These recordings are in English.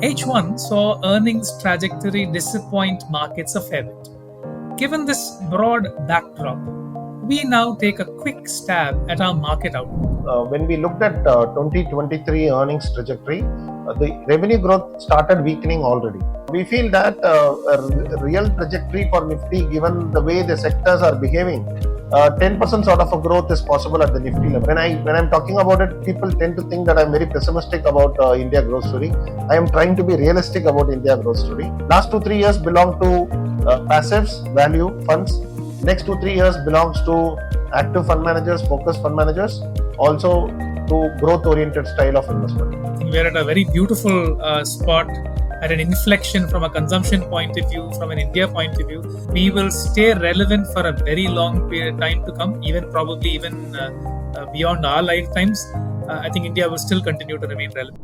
H1 saw earnings trajectory disappoint markets a fair bit. Given this broad backdrop, we now take a quick stab at our market outlook. When we looked at 2023 earnings trajectory, the revenue growth started weakening already. We feel that a real trajectory for Nifty, given the way the sectors are behaving, 10% sort of a growth is possible at the Nifty level. When I'm talking about it, people tend to think that I'm very pessimistic about India growth story. I am trying to be realistic about India growth story. Last 2-3 years belong to passives, value funds. Next 2-3 years belongs to active fund managers, focused fund managers, also to growth oriented style of investment. We're at a very beautiful spot, at an inflection from a consumption point of view, from an India point of view. We will stay relevant for a very long period of time to come, probably even beyond our lifetimes. I think India will still continue to remain relevant.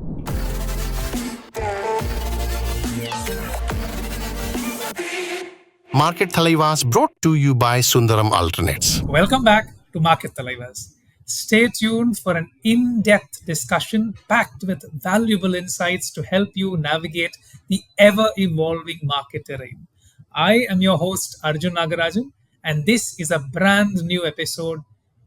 Market Thalaivas brought to you by Sundaram Alternates. Welcome back to Market Thalaivas. Stay tuned for an in-depth discussion packed with valuable insights to help you navigate the ever-evolving market terrain. I am your host, Arjun, and this is a brand new episode.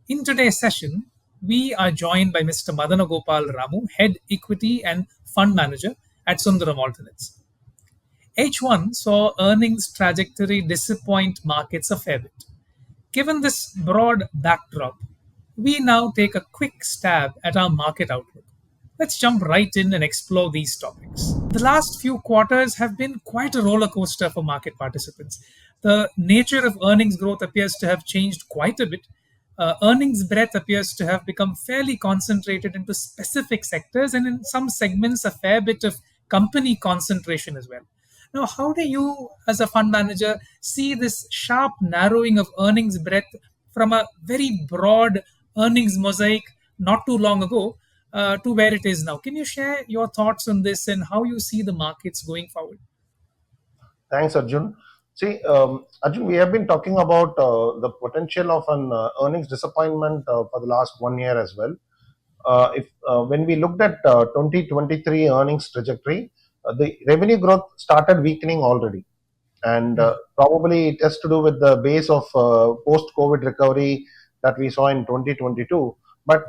In today's session, we are joined by Mr. Madanagopal, Head Equity and Fund Manager at Sundaram Alternates. H1 saw earnings trajectory disappoint markets a fair bit. Given this broad backdrop, we now take a quick stab at our market outlook. Let's jump right in and explore these topics. The last few quarters have been quite a roller coaster for market participants. The nature of earnings growth appears to have changed quite a bit. Earnings breadth appears to have become fairly concentrated into specific sectors, and in some segments, a fair bit of company concentration as well. Now, how do you, as a fund manager, see this sharp narrowing of earnings breadth from a very broad earnings mosaic not too long ago to where it is now? Can you share your thoughts on this and how you see the markets going forward? Thanks, Arjun. See, Arjun, we have been talking about the potential of an earnings disappointment for the last 1 year as well. If when we looked at 2023 earnings trajectory, the revenue growth started weakening already, and probably it has to do with the base of post-COVID recovery that we saw in 2022. But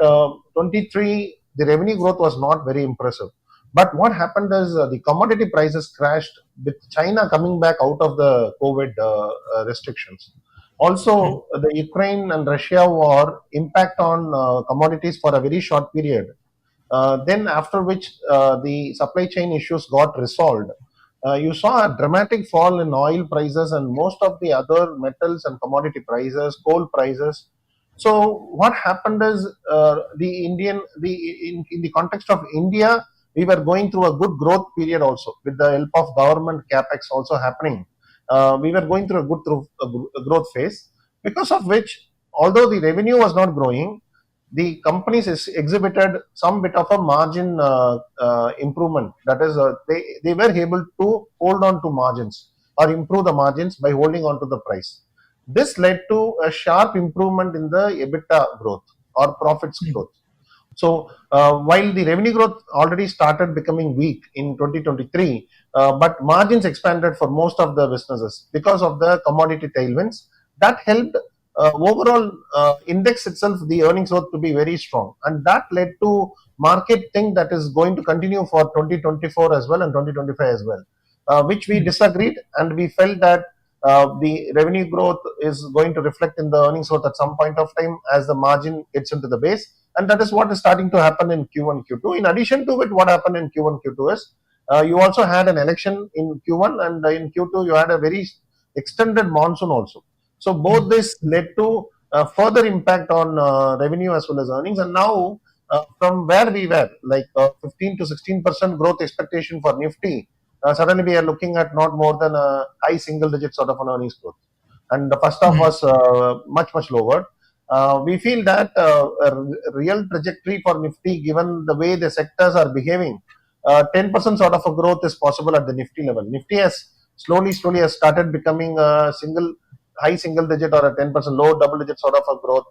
23, the revenue growth was not very impressive. But what happened is the commodity prices crashed with China coming back out of the COVID restrictions. Also, the Ukraine and Russia war impact on commodities for a very short period. Then, after which the supply chain issues got resolved, you saw a dramatic fall in oil prices and most of the other metals and commodity prices, coal prices. So, what happened is in the context of India, we were going through a good growth period also with the help of government capex also happening. We were going through a good growth phase, because of which, although the revenue was not growing, the companies exhibited some bit of a margin improvement. That is, they were able to hold on to margins or improve the margins by holding on to the price. This led to a sharp improvement in the EBITDA growth or profits growth. So while the revenue growth already started becoming weak in 2023, but margins expanded for most of the businesses because of the commodity tailwinds. That helped overall index itself, the earnings growth to be very strong, and that led to market think that is going to continue for 2024 as well and 2025 as well, which we disagreed, and we felt that the revenue growth is going to reflect in the earnings growth at some point of time as the margin gets into the base, and that is what is starting to happen in Q1, Q2. In addition to it, what happened in Q1, Q2 is you also had an election in Q1, and in Q2 you had a very extended monsoon also. So both this led to further impact on revenue as well as earnings. And now, from where we were, like 15 to 16% growth expectation for Nifty, suddenly we are looking at not more than a high single digit sort of an earnings growth. And the first half was much lower. We feel that a real trajectory for Nifty, given the way the sectors are behaving, 10% sort of a growth is possible at the Nifty level. Nifty has slowly has started becoming a high single digit or a 10% low double digit sort of a growth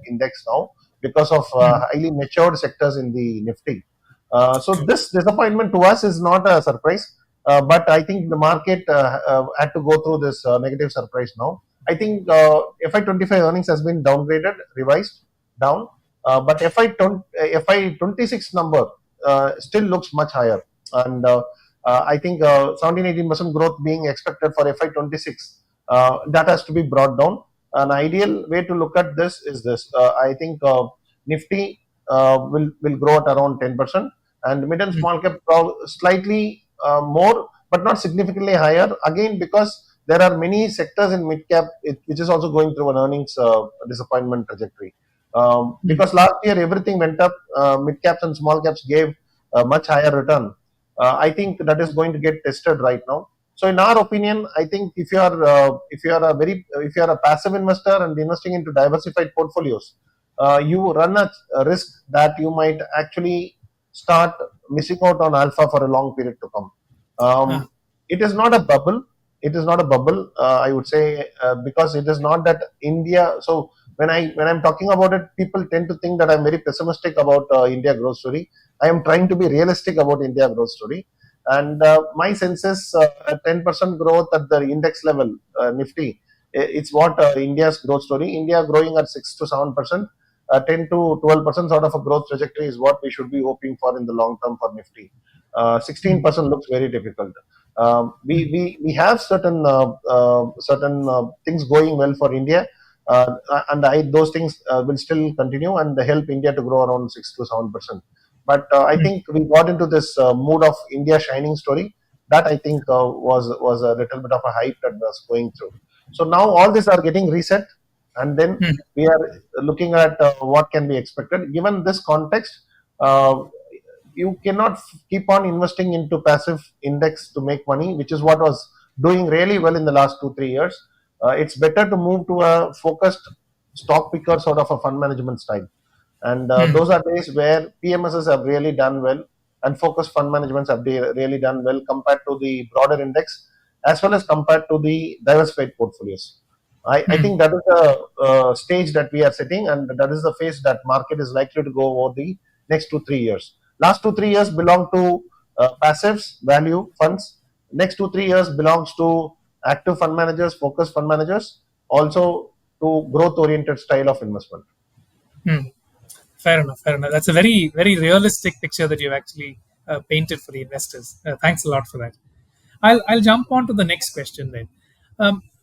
index now, because of highly matured sectors in the Nifty. So this disappointment to us is not a surprise, but I think the market had to go through this negative surprise now. I think FI25 earnings has been downgraded, revised down, but FI26 number still looks much higher, and I think 17-18% growth being expected for FI26. That has to be brought down. An ideal way to look at this is this. I think Nifty will grow at around 10%, and mid and mm, small cap slightly more, but not significantly higher. Again, because there are many sectors in mid cap which is also going through an earnings disappointment trajectory. mm, Because last year everything went up, mid caps and small caps gave a much higher return. I think that is going to get tested right now. So, in our opinion, I think if you are a passive investor and investing into diversified portfolios, you run a risk that you might actually start missing out on alpha for a long period to come. ah, It is not a bubble. It is not a bubble. I would say because it is not that India. So when I'm talking about it, people tend to think that I'm very pessimistic about India growth story. I am trying to be realistic about India growth story, and my sense is 10% growth at the index level, Nifty. It's what India's growth story. India growing at 6 to 7%. 10 to 12% sort of a growth trajectory is what we should be hoping for in the long term for Nifty. mm, 16% looks very difficult. mm, We have certain things going well for India, and those things will still continue and help India to grow around 6 to 7%. But I mm, think we got into this mood of India shining story that I think was a little bit of a hype that was going through. So now all these are getting reset, and then mm, we are looking at what can be expected. Given this context, uh, you cannot keep on investing into passive index to make money, which is what was doing really well in the last 2 3 years. It's better to move to a focused stock picker sort of a fund management style, and mm, those are days where PMSs have really done well, and focused fund managements have really done well compared to the broader index, as well as compared to the diversified portfolios. I mm, think that is the stage that we are sitting, and that is the phase that market is likely to go over the next 2 3 years. Last 2 3 years belong to passives, value funds. Next 2 3 years belongs to active fund managers, focused fund managers, also to growth oriented style of investment. mm. Fair enough. Fair enough. That's a very, very realistic picture that you've actually painted for the investors. Thanks a lot for that. I'll jump on to the next question then.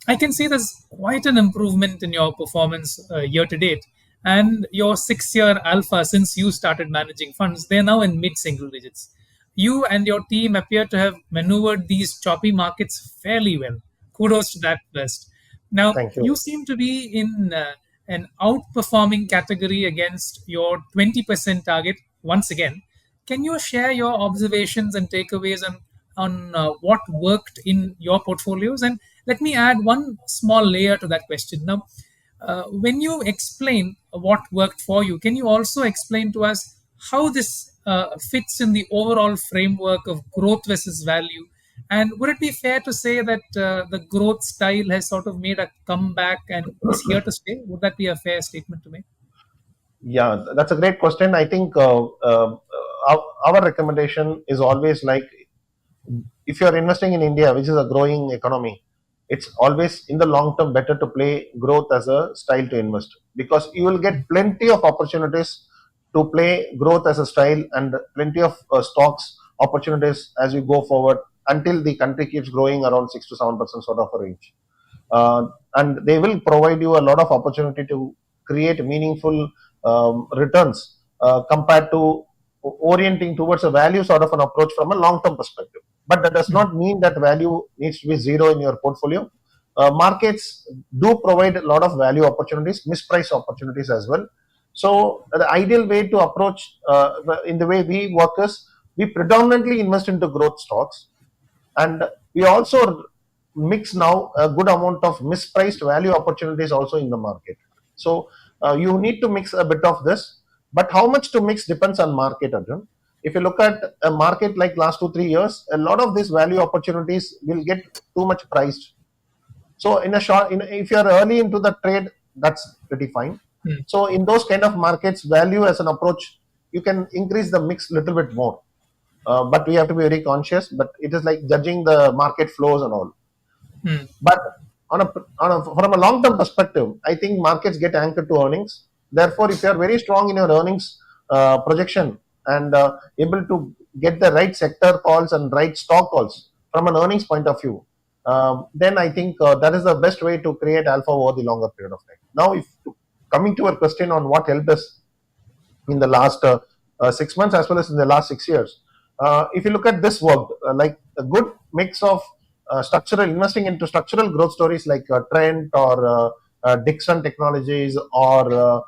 I can see there's quite an improvement in your performance year to date, and your 6 year alpha since you started managing funds, they're now in mid single digits. You and your team appear to have maneuvered these choppy markets fairly well. Kudos to that first. Now, Thank you. you seem to be in an outperforming category against your 20% target once again. Can you share your observations and takeaways on what worked in your portfolios? And let me add one small layer to that question. Now, when you explain what worked for you, can you also explain to us how this fits in the overall framework of growth versus value? And would it be fair to say that the growth style has sort of made a comeback and is here to stay? Would that be a fair statement to make? Yeah, that's a great question. I think our recommendation is always like, if you are investing in India, which is a growing economy, it's always in the long term better to play growth as a style to invest, because you will get plenty of opportunities to play growth as a style, and plenty of stocks opportunities as you go forward until the country keeps growing around 6 to 7% sort of a range. And they will provide you a lot of opportunity to create meaningful returns compared to orienting towards a value sort of an approach from a long term perspective. But that does Mm, not mean that value needs to be zero in your portfolio. Markets do provide a lot of value opportunities, mispriced opportunities as well. So the ideal way to approach in the way we work is, we predominantly invest into growth stocks, and we also mix now a good amount of mispriced value opportunities also in the market. So you need to mix a bit of this, but how much to mix depends on market, Arjun. If you look at a market like last 2 3 years, a lot of these value opportunities will get too much priced. So if you are early into the trade, that's pretty fine. mm, So in those kind of markets, value as an approach, you can increase the mix little bit more. But we have to be very conscious. But it is like judging the market flows and all. Hmm. But from a long term perspective, I think markets get anchored to earnings. Therefore, if you are very strong in your earnings projection and able to get the right sector calls and right stock calls from an earnings point of view, then I think that is the best way to create alpha over the longer period of time. Now, if coming to your question on what helped us in the last 6 months as well as in the last 6 years. If you look at this work, like a good mix of structural investing into structural growth stories like Trent or Dixon Technologies, or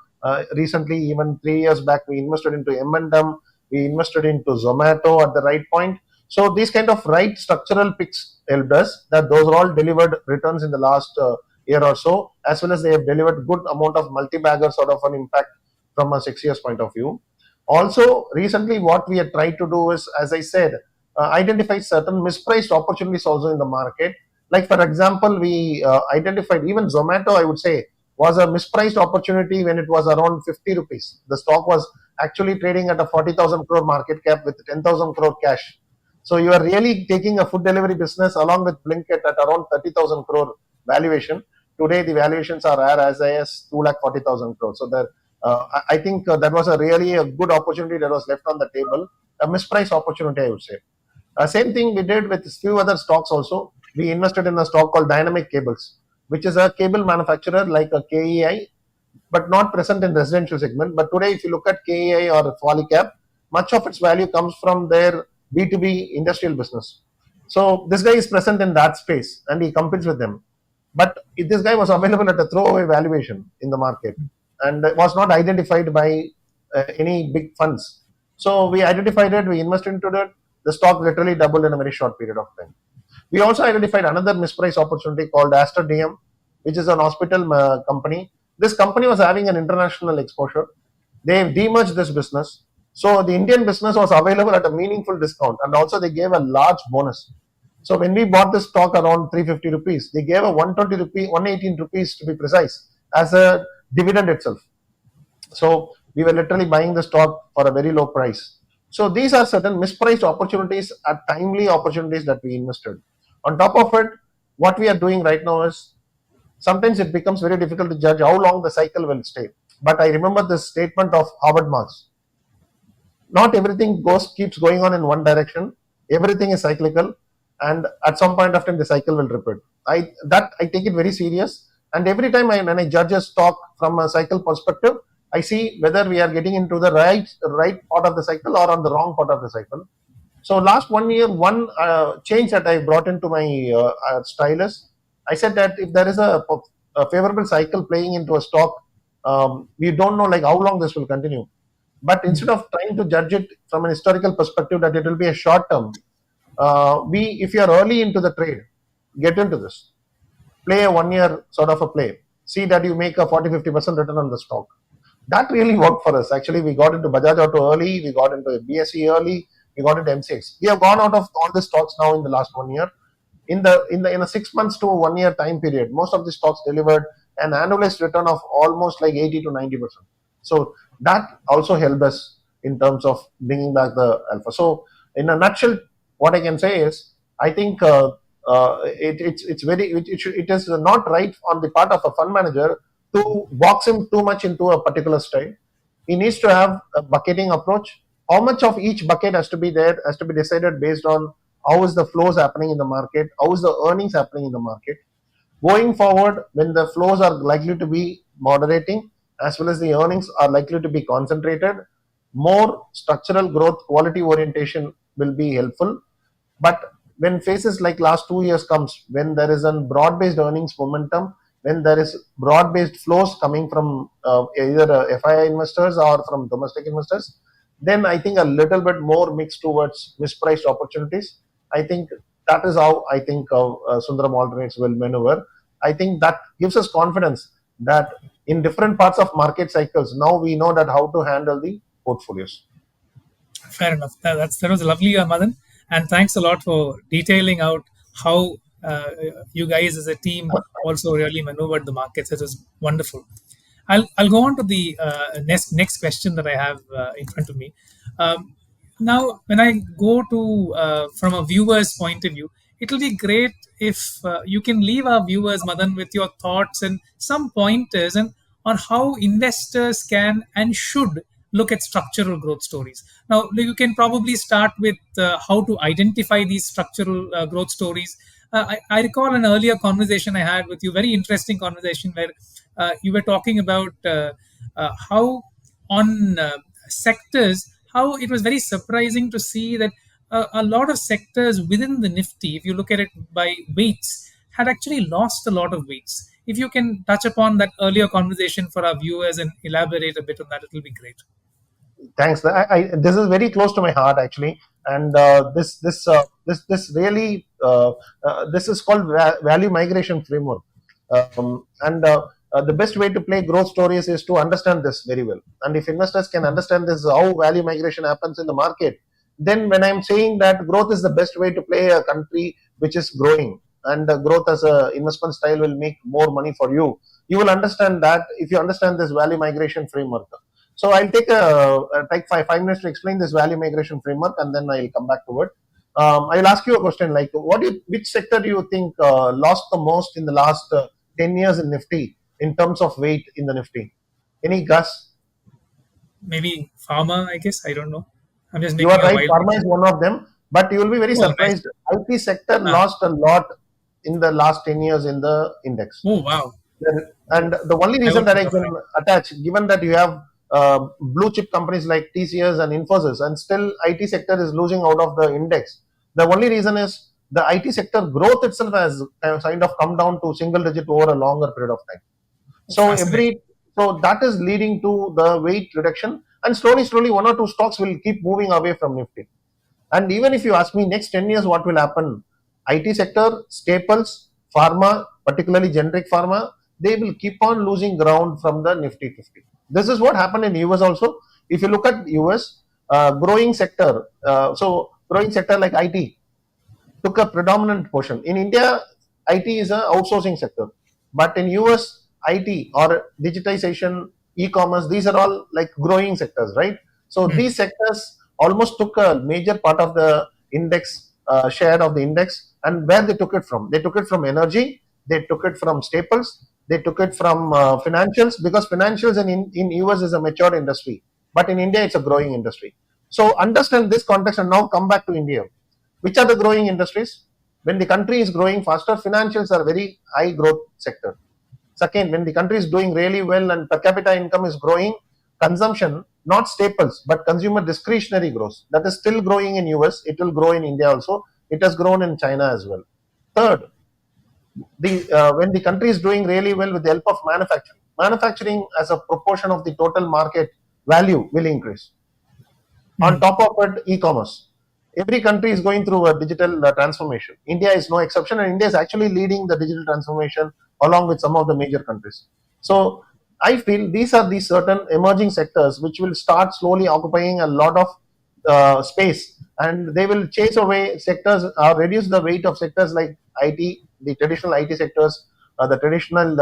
recently, even 3 years back, we invested into M&M, we invested into Zomato at the right point. So these kind of right structural picks helped us. That those are all delivered returns in the last year or so, as well as they have delivered good amount of multi-bagger sort of an impact from a 6 years point of view. Also, recently, what we have tried to do is, as I said, identify certain mispriced opportunities also in the market. Like, for example, we identified even Zomato, I would say, was a mispriced opportunity when it was around 50 rupees. The stock was actually trading at a 40,000 crore market cap with 10,000 crore cash. So you are really taking a food delivery business along with Blinkit at around 30,000 crore valuation. Today, the valuations are as high as 2,40,000 crore. So I think that was really a good opportunity that was left on the table, a mispriced opportunity, I would say. Same thing we did with few other stocks also. We invested in a stock called Dynamic Cables, which is a cable manufacturer like a KEI, but not present in residential segment. But today, if you look at KEI or Polycap, much of its value comes from their B2B industrial business. So this guy is present in that space and he competes with them. But this guy was available at a throwaway valuation in the market and was not identified by any big funds. So we identified it, we invested into it. The stock literally doubled in a very short period of time. We also identified another mispriced opportunity called Aster DM, which is an hospital company. This company was having an international exposure. They demerged this business. So the Indian business was available at a meaningful discount, and also they gave a large bonus. So when we bought this stock around 350 rupees, they gave a 120 rupees, 118 rupees to be precise, as a dividend itself. So we were literally buying the stock for a very low price. So these are certain mispriced opportunities, are timely opportunities that we invested. On top of it, what we are doing right now is sometimes it becomes very difficult to judge how long the cycle will stay. But I remember this statement of Howard Marks: not everything keeps going on in one direction. Everything is cyclical, and at some point of time, the cycle will repeat. I take it very serious, and every time when I judge a stock from a cycle perspective, I see whether we are getting into the right part of the cycle or on the wrong part of the cycle. So last 1 year, one change that I brought into my style is, I said that if there is a favorable cycle playing into a stock, we don't know like how long this will continue. But instead of trying to judge it from an historical perspective that it will be a short term, if you are early into the trade, get into this. Play a 1 year sort of a play. See that you make a 40-50% return on the stock. That really worked for us. Actually, we got into Bajaj Auto early, we got into BSE early, we got into M6. We have gone out of all the stocks now in the last 1 year. In a 6 months to 1 year time period, most of the stocks delivered an annualized return of almost like 80 to 90%. So that also helped us in terms of bringing back the alpha. So in a nutshell, what I can say is, I think it is not right on the part of a fund manager to box him too much into a particular style. He needs to have a bucketing approach. How much of each bucket has to be there has to be decided based on how is the flows happening in the market, how is the earnings happening in the market. Going forward, when the flows are likely to be moderating, as well as the earnings are likely to be concentrated, more structural growth, quality orientation will be helpful. But when phases like last 2 years comes, when there is a broad-based earnings momentum, when there is broad-based flows coming from either FII investors or from domestic investors, then I think a little bit more mix towards mispriced opportunities. I think that is how I think Sundaram Alternates will maneuver. I think that gives us confidence that in different parts of market cycles, now we know that how to handle the portfolios. Fair enough. That was lovely, Madan, and thanks a lot for detailing out how you guys as a team also really maneuvered the markets. It was wonderful. I'll go on to the next question that I have in front of me. Um, Now, when I go to from a viewer's point of view, it'll be great if you can leave our viewers, Madan, with your thoughts and some pointers and on how investors can and should look at structural growth stories. Now, you can probably start with how to identify these structural growth stories. I recall an earlier conversation I had with you, very interesting conversation where you were talking about how on sectors, how it was very surprising to see that a lot of sectors within the Nifty, if you look at it by weights, had actually lost a lot of weights. If you can touch upon that earlier conversation for our viewers and elaborate a bit on that, it will be great. Thanks. This is very close to my heart actually, and this really this is called value migration framework, and the best way to play growth stories is to understand this very well. And if investors can understand this, how value migration happens in the market, then when I'm saying that growth is the best way to play a country which is growing, and growth as a investment style will make more money for you, you will understand that if you understand this value migration framework. So I'll take five minutes to explain this value migration framework, and then I'll come back to it. I'll ask you a question like, which sector do you think lost the most in the last 10 years in Nifty in terms of weight in the Nifty? Any guess? Maybe pharma, I guess. I don't know. I'm just You are making a right. wild Pharma guess. is one of them, but you will be very Oh, nice. surprised. IT sector Ah. lost a lot in the last 10 years in the index. Oh, wow. And the only I reason would that not I have can thought. attach, given that you have blue chip companies like TCS and Infosys, and still IT sector is losing out of the index, the only reason is the IT sector growth itself has kind of come down to single digit over a longer period of time. Oh, So fascinating. that is leading to the weight reduction, and slowly one or two stocks will keep moving away from Nifty. And even if you ask me next 10 years what will happen, IT sector, staples, pharma, particularly generic pharma, they will keep on losing ground from the Nifty 50. This is what happened in US also. If you look at US, growing sector, growing sector like IT took a predominant portion. In India, IT is an outsourcing sector, but in US, IT or digitization, e-commerce, these are all like growing sectors, right? So Hmm. these sectors almost took a major part of the index share of the index. And where they took it from? They took it from energy, they took it from staples, they took it from financials, because financials in US is a mature industry, but in India it's a growing industry. So understand this context and now come back to India. Which are the growing industries? When the country is growing faster, financials are very high growth sector. Second, when the country is doing really well and per capita income is growing, consumption, not staples, but consumer discretionary growth. That is still growing in US. It will grow in India also. It has grown in China as well. Third, when the country is doing really well with the help of manufacturing as a proportion of the total market value will increase. On Hmm. top of it, e-commerce. Every country is going through a digital transformation. India is no exception, and India is actually leading the digital transformation along with some of the major countries. So I feel these are the certain emerging sectors which will start slowly occupying a lot of space, and they will chase away sectors or reduce the weight of sectors like IT, the traditional IT sectors, the traditional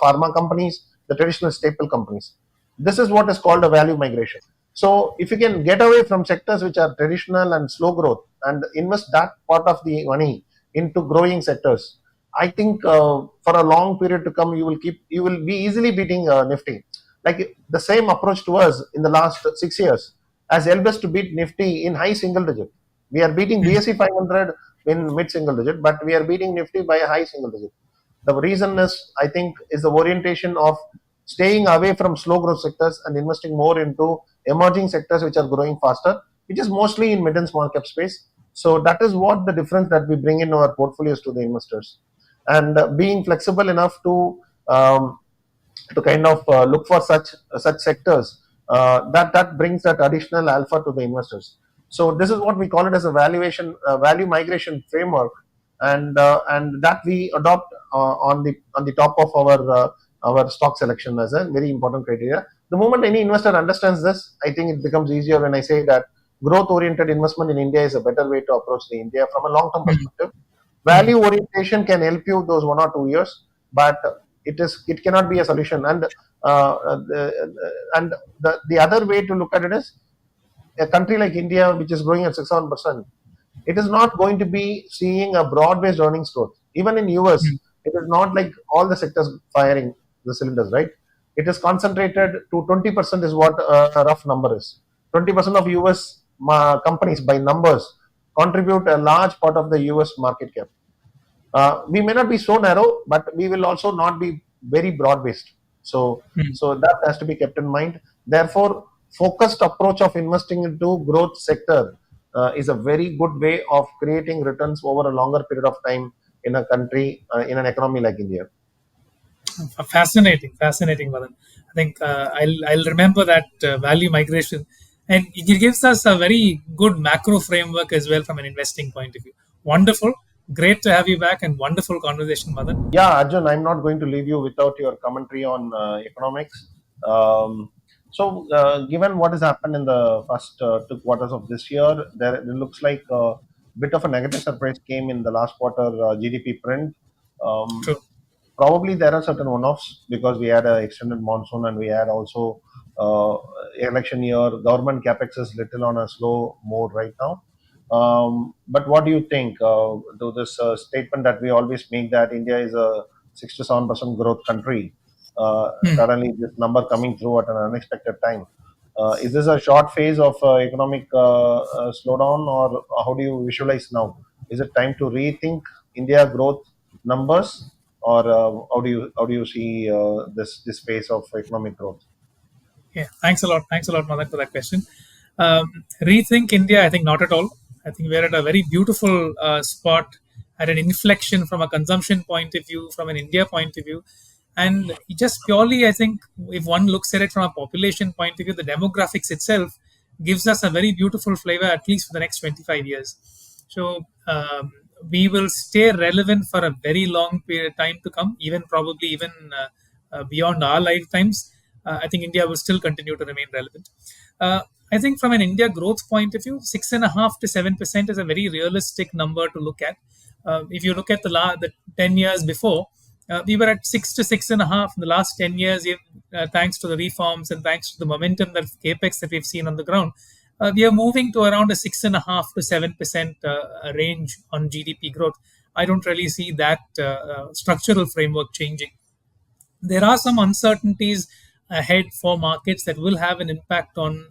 pharma companies, the traditional staple companies. This is what is called a value migration. So if you can get away from sectors which are traditional and slow growth and invest that part of the money into growing sectors, I think for a long period to come, you will be easily beating Nifty. Like the same approach to us in the last 6 years has helped us to beat Nifty in high single digit. We are beating Hmm. BSE 500 in mid single digit, but we are beating Nifty by a high single digit. The reason is, I think, is the orientation of staying away from slow growth sectors and investing more into emerging sectors which are growing faster, which is mostly in mid and small cap space. So that is what the difference that we bring in our portfolios to the investors, and being flexible enough um, to kind of look for such sectors that brings that additional alpha to the investors. So this is what we call it as a value migration framework, and that we adopt on the top of our stock selection as a very important criteria. The moment any investor understands this, I think it becomes easier when I say that growth oriented investment in India is a better way to approach the India from a long term Hmm. perspective. Hmm. Value orientation can help you those 1 or 2 years, but it cannot be a solution. And the other way to look at it is, a country like India, which is growing at 6-7%, it is not going to be seeing a broad-based earnings growth. Even in US, it is not like all the sectors firing the cylinders, right? It is concentrated to 20% is what a rough number is. 20% of US companies by numbers contribute a large part of the US market cap. We may not be so narrow, but we will also not be very broad based. So that has to be kept in mind. Therefore, focused approach of investing into growth sector is a very good way of creating returns over a longer period of time in a country, in an economy like India. Fascinating, Madan. I think I'll remember that value migration, and it gives us a very good macro framework as well from an investing point of view. Wonderful, great to have you back, and wonderful conversation, Madan. Yeah, Arjun, I'm not going to leave you without your commentary on economics. Given what has happened in the first 2 quarters of this year, there it looks like a bit of a negative surprise came in the last quarter GDP print. Um, True. Probably there are certain one-offs because we had an extended monsoon and we had also uh, election year. Government capex is little on a slow mode right now. But what do you think? To this statement that we always make that India is a 6 to 7% growth country, Hmm. suddenly this number coming through at an unexpected time. Is this a short phase of economic slowdown, or how do you visualize now? Is it time to rethink India growth numbers, or how do you see this phase of economic growth? Yeah, thanks a lot, Madan, for that question. Rethink India, I think not at all. I think we're at a very beautiful spot, at an inflection from a consumption point of view, from an India point of view. And just purely, I think, if one looks at it from a population point of view, the demographics itself gives us a very beautiful flavor, at least for the next 25 years. So we will stay relevant for a very long period of time to come, even probably even beyond our lifetimes. I think India will still continue to remain relevant. I think from an India growth point of view, 6.5 to 7% is a very realistic number to look at. If you look at the 10 years before, we were at 6 to 6.5 in the last 10 years, thanks to the reforms and thanks to the momentum that capex that we've seen on the ground. We are moving to around a 6.5 to 7% range on GDP growth. I don't really see that structural framework changing. There are some uncertainties ahead for markets that will have an impact on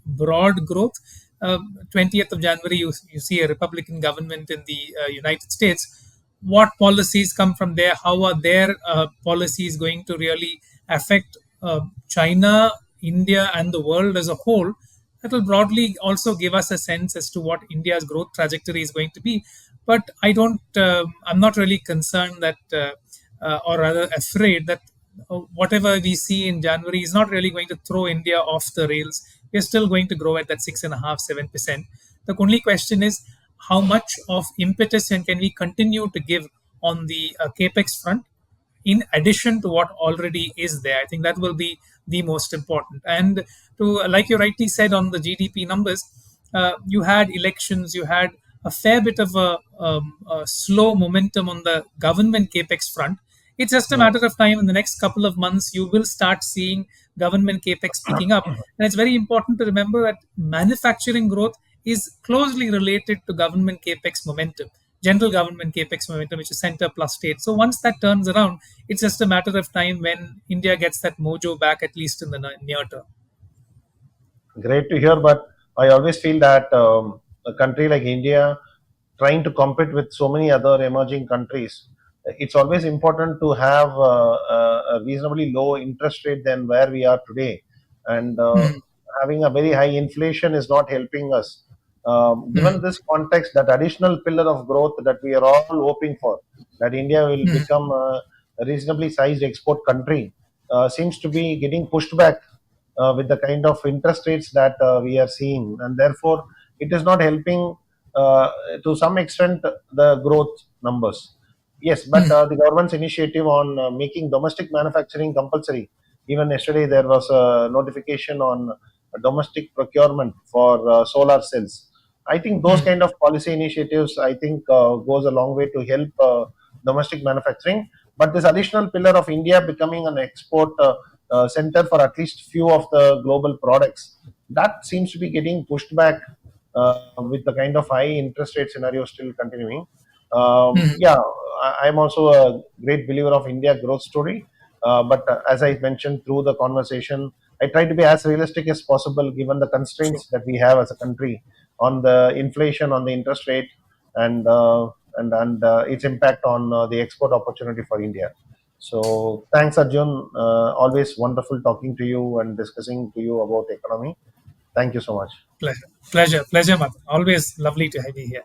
broad growth. 20th of January, you see a Republican government in the United States. What policies come from there? How are their policies going to really affect China, India, and the world as a whole? That will broadly also give us a sense as to what India's growth trajectory is going to be. But I'm not really concerned that, or rather afraid that whatever we see in January is not really going to throw India off the rails. We're still going to grow at that 6.5, 7%. The only question is how much of impetus and can we continue to give on the capex front in addition to what already is there. I think that will be the most important. And to, like you rightly said on the GDP numbers, you had elections, you had a fair bit of a slow momentum on the government capex front. It's just a matter of time. In the next couple of months, you will start seeing government capex picking up. And it's very important to remember that manufacturing growth is closely related to government capex momentum, general government capex momentum, which is center plus state. So once that turns around, it's just a matter of time when India gets that mojo back, at least in the near term. Great to hear, but I always feel that a country like India trying to compete with so many other emerging countries, it's always important to have a reasonably low interest rate than where we are today. And Hmm. having a very high inflation is not helping us. Given Hmm. this context, that additional pillar of growth that we are all hoping for, that India will Hmm. become a reasonably sized export country, seems to be getting pushed back with the kind of interest rates that we are seeing, and therefore it is not helping to some extent the growth numbers. Yes, but Hmm. the government's initiative on making domestic manufacturing compulsory. Even yesterday, there was a notification on domestic procurement for solar cells. I think those Hmm. kind of policy initiatives, I think, goes a long way to help domestic manufacturing. But this additional pillar of India becoming an export center for at least few of the global products, that seems to be getting pushed back with the kind of high interest rate scenario still continuing. Mhm. Yeah, I'm also a great believer of India growth story. But as I mentioned through the conversation, I try to be as realistic as possible given the True. constraints that we have as a country on the inflation, on the interest rate, and its impact on the export opportunity for India. So thanks, Arjun. Always wonderful talking to you and discussing to you about economy. Thank you so much. Pleasure. Pleasure, Madan. Always lovely to have you here.